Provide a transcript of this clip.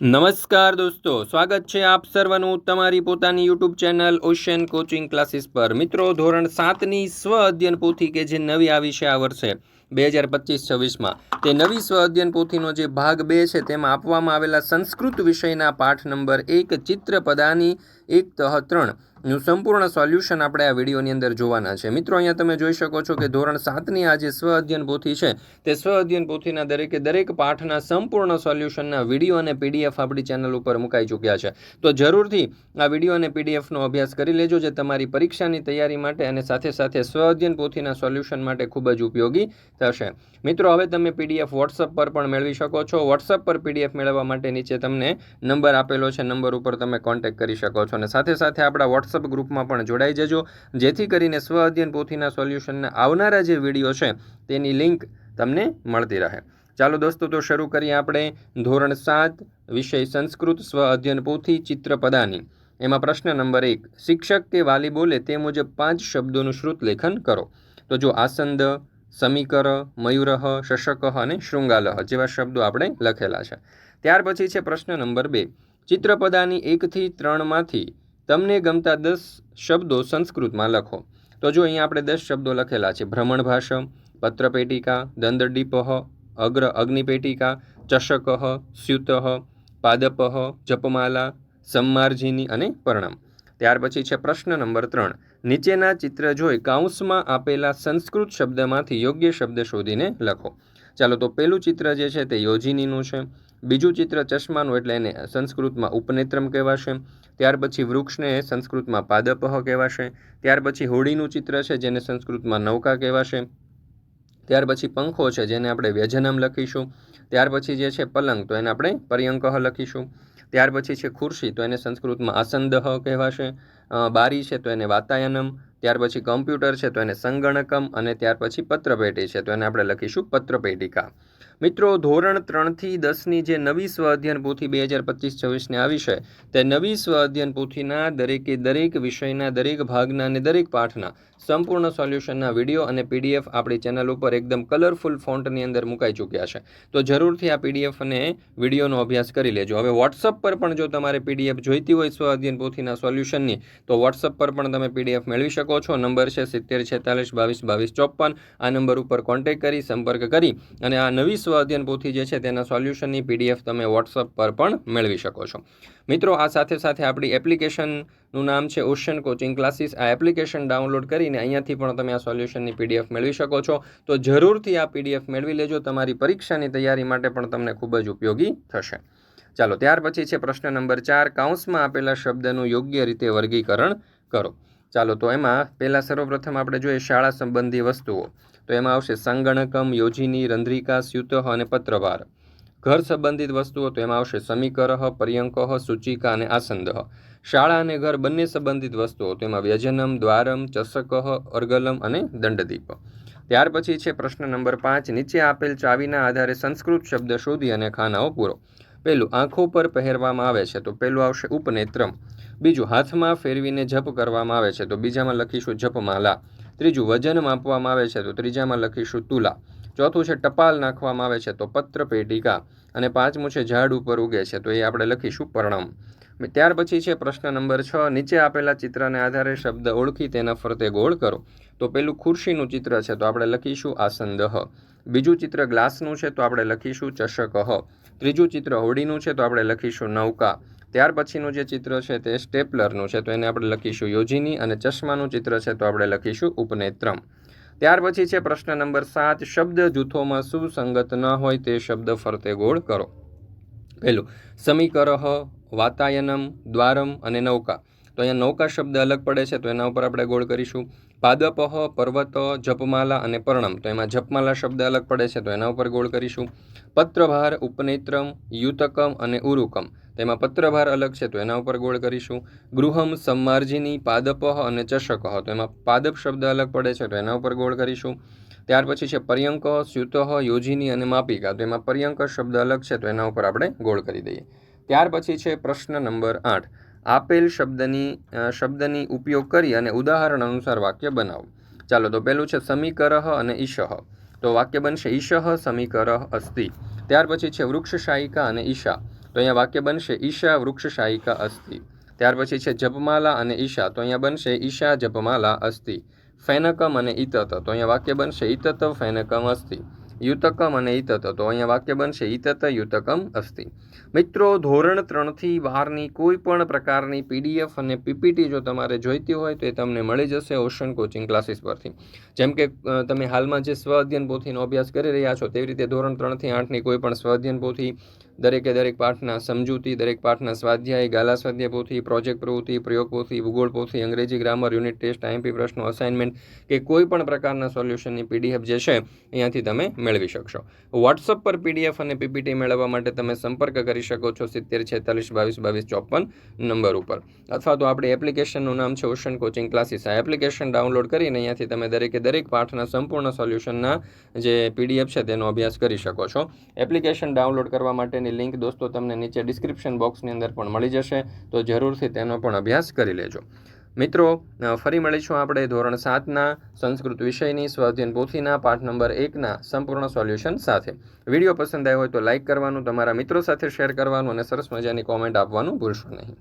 નમસ્કાર દોસ્તો, સ્વાગત છે આપ સર્વનું તમારી પોતાની YouTube channel ocean coaching classes પર। મિત્રો, ધોરણ 7ની સ્વ અધ્યયન પોથી કે જે નવી આવી છે આ વર્ષે 2025-26માં, તે નવી સ્વ અધ્યયન પોથીનો જે ભાગ 2 છે તેમાં આપવામાં આવેલા સંસ્કૃત વિષયના પાઠ નંબર 1 ચિત્રપદાની 1-3 નું સંપૂર્ણ સોલ્યુશન આપણે આ વિડીયોની અંદર જોવાના છે। મિત્રો, અહીંયા તમે જોઈ શકો છો કે ધોરણ 7ની આ જે સ્વ અધ્યયન પોથી છે તે સ્વ અધ્યયન પોથીના દરેક પાઠના સંપૂર્ણ સોલ્યુશનના વિડીયો અને પીડીએફ આપણી ચેનલ ઉપર મુકાઈ ચૂક્યા છે। તો જરૂરથી આ વિડીયો અને પીડીએફનો અભ્યાસ કરી લેજો, જે તમારી પરીક્ષાની તૈયારી માટે અને સાથે સાથે સ્વ અધ્યયન પોથીના સોલ્યુશન માટે ખૂબ જ ઉપયોગી થશે। મિત્રો, હવે તમે પીડીએફ વોટ્સઅપ પર પણ મેળવી શકો છો। વોટ્સઅપ પર પીડીએફ મેળવવા માટે નીચે તમને નંબર આપેલો છે, નંબર ઉપર તમે કોન્ટેક્ટ કરી શકો છો અને સાથે સાથે આપણા વોટ્સઅપ ગ્રુપમાં પણ જોડાઈ જજો, જેથી કરીને સ્વ અધ્યયન પોથીના સોલ્યુશનના આવનારા જે વિડીયો છે તેની લિંક તમને મળતી રહે। ચાલો દોસ્તો, તો શરૂ કરીએ આપણે ધોરણ 7 વિષય સંસ્કૃત સ્વ અધ્યયન પોથી ચિત્રપદાની। એમાં પ્રશ્ન નંબર 1, શિક્ષક કે વાલી બોલે તે મુજબ 5 શબ્દોનું શ્રુત લેખન કરો। તો જો આસંદ, સમીકર, મયુરઃ, શશકઃ અને શૃંગાલઃ જેવા શબ્દો આપણે લખેલા છે। ત્યાર પછી છે પ્રશ્ન નંબર 2, ચિત્રપદાની 1 થી 3 માંથી તમને ગમતા 10 શબ્દો સંસ્કૃતમાં લખો। તો જો અહીંયા આપણે 10 શબ્દો લખેલા છે: ભ્રમણભાષ, પત્રપેટિકા, દંડદીપઃ, અગ્ર અગ્નિપેટિકા, ચષકઃ, સ્યુતઃ, પાદપઃ, જપમાલા, सम्मार्जिनी અને પર્ણમ। ત્યાર પછી છે પ્રશ્ન નંબર 3, નીચેના ચિત્ર જોઈ કાઉન્સમાં આપેલા સંસ્કૃત શબ્દમાંથી યોગ્ય શબ્દ શોધીને લખો। ચાલો, તો પહેલું ચિત્ર જે છે તે યોજિનીનું છે, બીજું ચિત્ર ચશ્માનું એટલે એને સંસ્કૃતમાં ઉપનેત્રમ કહેવાશે, ત્યાર પછી વૃક્ષને સંસ્કૃતમાં પાદપઃ કહેવાશે, ત્યાર પછી હોડીનું ચિત્ર છે જેને સંસ્કૃતમાં નૌકા કહેવાશે, ત્યાર પછી પંખો છે જેને આપણે વ્યજનમ લખીશું, ત્યાર પછી જે છે પલંગ તો એને આપણે પર્યંકઃ લખીશું, ત્યાર પછી છે ખુરશી તો એને સંસ્કૃતમાં આસંદઃ કહેવાશે, બારી છે તો એને વાતાયનમ, ત્યાર પછી કમ્પ્યુટર છે તો એને સંગણકમ અને ત્યાર પછી પત્રપેટી છે તો એને આપણે લખીશું પત્રપેટિકા। મિત્રો, ધોરણ 3 થી 10ની જે નવી સ્વ અધ્યયન પોથી 2025-26ને આવી છે તે નવી સ્વ અધ્યયન પોથીના દરેક વિષયના દરેક ભાગના અને દરેક પાઠના સંપૂર્ણ સોલ્યુશનના વિડીયો અને પીડીએફ આપણી ચેનલ ઉપર એકદમ કલરફુલ ફોન્ટની અંદર મુકાઈ ચૂક્યા છે। તો જરૂરથી આ પીડીએફ અને વિડીયોનો અભ્યાસ કરી લેજો। હવે વોટ્સઅપ પર પણ જો તમારે પીડીએફ જોઈતી હોય સ્વ અધ્યયન પોથીના સોલ્યુશનની, તો વોટ્સઅપ પર પણ તમે પીડીએફ મેળવી શકો છો। નંબર છે 7046222254। આ નંબર ઉપર કોન્ટેક્ટ કરી સંપર્ક કરી અને આ નવી સ્વ અધ્યયન પોથી જે છે તેના સોલ્યુશનની પીડીએફ તમે વોટ્સઅપ પર પણ મેળવી શકો છો। મિત્રો, આ સાથે સાથે આપણી એપ્લિકેશનનું નામ છે ઓશિયન કોચિંગ ક્લાસીસ। આ એપ્લિકેશન ડાઉનલોડ કરીને અહીંયાથી પણ તમે આ સોલ્યુશનની પીડીએફ મેળવી શકો છો। તો જરૂરથી આ પીડીએફ મેળવી લેજો, તમારી પરીક્ષાની તૈયારી માટે પણ તમને ખૂબ જ ઉપયોગી થશે। ચાલો, ત્યાર પછી છે પ્રશ્ન નંબર 4, કાઉન્સમાં આપેલા શબ્દનું યોગ્ય રીતે વર્ગીકરણ કરો। ચાલો, તો એમાં પહેલાં સર્વપ્રથમ આપણે જોઈએ શાળા સંબંધી વસ્તુઓ, તો એમાં આવશે સંગણકમ, યોજિની, રંધ્રિકા, સ્યુતઃ અને પત્રભાર। ઘર સંબંધિત વસ્તુઓ તો એમાં આવશે સમીકરઃ, પર્યંકઃ, સૂચિકા અને આસંદઃ। શાળા અને ઘર બંને સંબંધિત વસ્તુઓ તો એમાં વ્યજનમ, દ્વારમ, ચષકઃ, અર્ગલમ અને દંડદીપ। ત્યાર પછી છે પ્રશ્ન નંબર 5, નીચે આપેલ ચાવીના આધારે સંસ્કૃત શબ્દ શોધી અને ખાનાઓ પૂરો। પહેલું, આંખો પર પહેરવામાં આવે છે તો પહેલું આવશે ઉપનેત્રમ, બીજું હાથમાં ફેરવીને જપ કરવામાં આવે છે તો બીજામાં લખીશું જપમાલા, ત્રીજું વજન માપવામાં આવે છે તો ત્રીજામાં લખીશું તુલા, ચોથું છે ટપાલ નાખવામાં આવે છે તો પત્રપેટિકા અને પાંચમું છે ઝાડ ઉપર ઉગે છે તો એ આપણે લખીશું પર્ણમ। ત્યાર પછી છે પ્રશ્ન નંબર 6, નીચે આપેલા ચિત્રને આધારે શબ્દ ઓળખી તેના ફરતે ગોળ કરો। તો પેલું ખુરશીનું ચિત્ર છે તો આપણે લખીશું આસંદઃ, બીજું ચિત્ર ગ્લાસનું છે તો આપણે લખીશું ચષકઃ, ત્રીજું ચિત્ર હોડીનું છે તો આપણે લખીશું નૌકા, ત્યાર પછીનું જે ચિત્ર છે તે સ્ટેપલરનું છે તો એને આપણે લખીશું યોજિની અને ચશ્માનું ચિત્ર છે તો આપણે લખીશું ઉપનેત્રમ। ત્યાર પછી છે પ્રશ્ન નંબર 7, શબ્દ જૂથોમાં સુસંગત ન હોય તે શબ્દ ફરતે ગોળ કરો। પહેલું, સમીકરઃ, વાતાયનમ, દ્વારમ અને નૌકા, તો અહીંયા નૌકા શબ્દ અલગ પડે છે તો એના ઉપર આપણે ગોળ કરીશું। પાદપઃ, પર્વત, જપમાલા અને પર્ણમ, તો એમાં જપમાલા શબ્દ અલગ પડે છે તો એના ઉપર ગોળ કરીશું। પત્રભાર, ઉપનેત્રમ, યુતકમ અને ઉરુકમ, તેમાં પત્રભાર અલગ છે તો એના ઉપર ગોળ કરીશું। ગૃહમ, सम्मार्जिनी, પાદપઃ અને ચષકઃ, તો એમાં પાદપ શબ્દ અલગ પડે છે તો એના ઉપર ગોળ કરીશું। ત્યાર પછી છે પર્યંક, સ્યુતઃ, યોજિની અને માપિકા, તો એમાં પર્યંક શબ્દ અલગ છે તો એના ઉપર આપણે ગોળ કરી દઈએ। ત્યાર પછી છે પ્રશ્ન નંબર 8, આપેલ શબ્દની ઉપયોગ કરી અને ઉદાહરણ અનુસાર વાક્ય બનાવો। ચાલો, તો પહેલું છે સમીકરઃ અને ઈશઃ, તો વાક્ય બનશે ઈશઃ સમીકરઃ અસ્તિ। ત્યાર પછી છે વૃક્ષશાયિકા અને ઈશા, તો અહીંયા વાક્ય બનશે ઈશા વૃક્ષશાયિકા અસ્તિ. ત્યાર પછી છે જપમાલા અને ઈશા, તો અહીંયા બનશે ઈશા જપમાલા અસ્તિ. ફેનકમ અને ઈતત, તો અહીંયા વાક્ય બનશે ઈતત ફેનકમ અસ્તિ. યુતકમ અને ઈતત, તો અહીંયા વાક્ય બનશે ઈતત યુતકમ અસ્તિ. મિત્રો, ધોરણ 3 થી 12ની કોઈ પણ પ્રકારની PDF અને PPT જો તમારે જોઈતી હોય તો એ તમને મળી જશે ઓશન કોચિંગ ક્લાસીસ પરથી. જેમ કે તમે હાલમાં જે સ્વ અધ્યયન પોથીનો અભ્યાસ કરી રહ્યા છો તેવી રીતે ધોરણ 3 થી 8ની કોઈ પણ સ્વ અધ્યયન પોથી, દરેક પાઠના સમજૂતી, દરેક પાઠના સ્વાધ્યાય, ગાલા સ્વાધ્યાય પોથી, પ્રોજેક્ટ પ્રવૃત્તિ, પ્રયોગ પોથી, ભૂગોળ પોથી, અંગ્રેજી ગ્રામર, યુનિટ ટેસ્ટ, IMP પ્રશ્નો, અસાઇનમેન્ટ કે કોઈ પણ પ્રકારના સોલ્યુશનની PDF જે છે અહીંયાથી તમે મેળવી શકશો. વોટ્સઅપ પર PDF અને PPT મેળવવા માટે તમે સંપર્ક કરી શકો છો 70 46 22 22 54 નંબર ઉપર, અથવા તો આપણી એપ્લિકેશનનું નામ છે ઓશન કોચિંગ ક્લાસીસ. આ એપ્લિકેશન ડાઉનલોડ કરીને અહીંયાથી તમે દરેક પાઠના સંપૂર્ણ સોલ્યુશનના જે PDF છે તેનો અભ્યાસ કરી શકો છો. એપ્લિકેશન ડાઉનલોડ કરવા માટેની લિંક દોસ્તો તમને નીચે ડિસ્ક્રિપ્શન બોક્સની અંદર પણ મળી જશે, તો જરૂરથી તેનો પણ અભ્યાસ કરી લેજો. મિત્રો, ફરી મળીશું આપણે ધોરણ 7ના સંસ્કૃત વિષયની સ્વ અધ્યયન પોથીના પાઠ નંબર 1ના સંપૂર્ણ સોલ્યુશન સાથે. વિડીયો પસંદ આવ્યો હોય તો લાઇક કરવાનું, તમારા મિત્રો સાથે શેર કરવાનું અને સરસ મજાની કોમેન્ટ આપવાનું ભૂલશો નહીં.